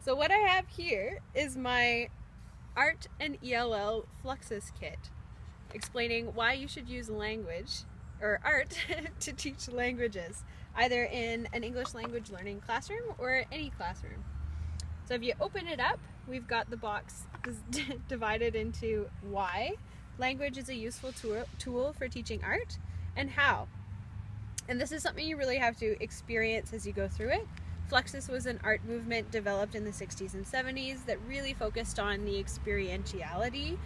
So what I have here is my Art and ELL Fluxus Kit, explaining why you should use language or art to teach languages, either in an English language learning classroom or any classroom. So if you open it up, we've got the box divided into why language is a useful tool for teaching art, and how. And this is something you really have to experience as you go through it. Fluxus was an art movement developed in the 60s and 70s that really focused on the experientiality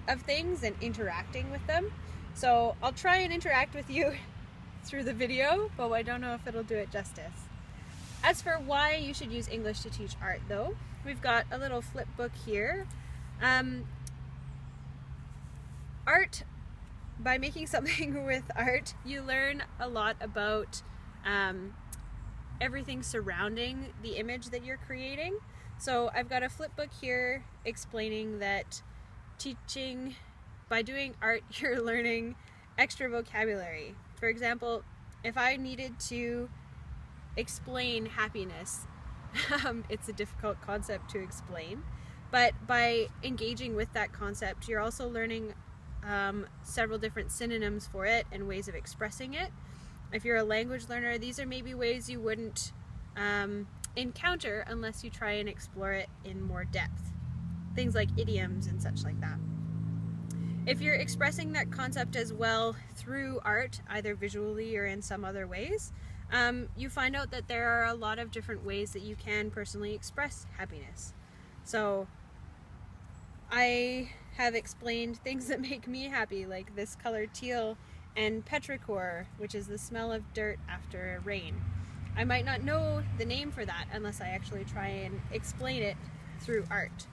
of things and interacting with them. So I'll try and interact with you through the video, but I don't know if it'll do it justice. As for why you should use English to teach art though, we've got a little flip book here. Art, by making something with art, you learn a lot about everything surrounding the image that you're creating. So I've got a flip book here explaining that by doing art, you're learning extra vocabulary. For example, if I needed to explain happiness, it's a difficult concept to explain, but by engaging with that concept, you're also learning several different synonyms for it and ways of expressing it. If you're a language learner, these are maybe ways you wouldn't encounter unless you try and explore it in more depth. Things like idioms and such like that. If you're expressing that concept as well through art, either visually or in some other ways, you find out that there are a lot of different ways that you can personally express happiness. So I have explained things that make me happy, like this color teal and petrichor, which is the smell of dirt after rain. I might not know the name for that unless I actually try and explain it through art.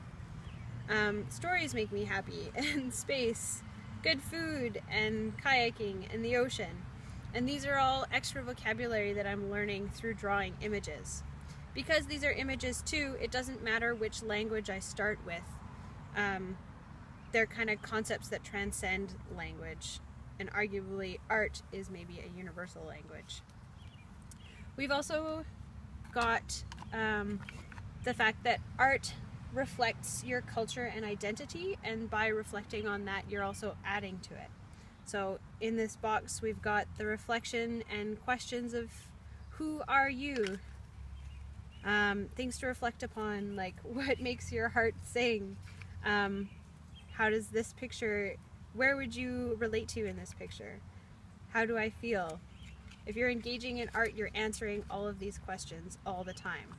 Stories make me happy, and space, good food, and kayaking, and the ocean. And these are all extra vocabulary that I'm learning through drawing images. Because these are images too, it doesn't matter which language I start with. They're kind of concepts that transcend language, and arguably art is maybe a universal language. We've also got the fact that art reflects your culture and identity, and by reflecting on that, you're also adding to it. So in this box, we've got the reflection and questions of who are you? Things to reflect upon, like what makes your heart sing? How does this picture, where would you relate to in this picture? How do I feel? If you're engaging in art, you're answering all of these questions all the time.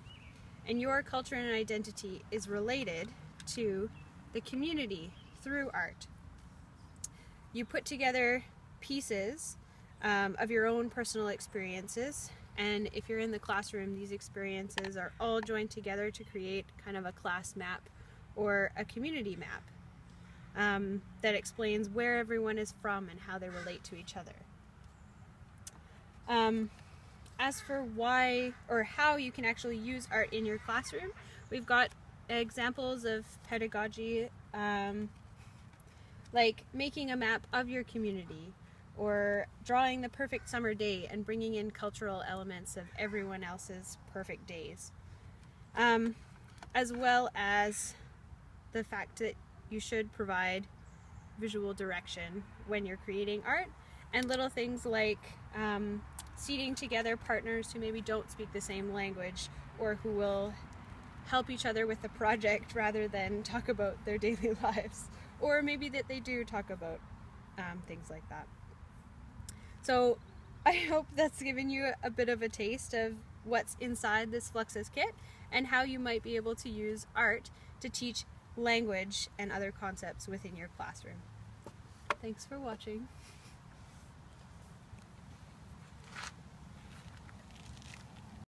And your culture and identity is related to the community through art. You put together pieces of your own personal experiences, and if you're in the classroom, these experiences are all joined together to create kind of a class map or a community map that explains where everyone is from and how they relate to each other. As for why or how you can actually use art in your classroom, we've got examples of pedagogy, like making a map of your community, or drawing the perfect summer day and bringing in cultural elements of everyone else's perfect days, as well as the fact that you should provide visual direction when you're creating art, and little things like seating together partners who maybe don't speak the same language, or who will help each other with the project rather than talk about their daily lives, or maybe that they do talk about things like that. So I hope that's given you a bit of a taste of what's inside this Fluxus kit and how you might be able to use art to teach language and other concepts within your classroom. Thanks for watching.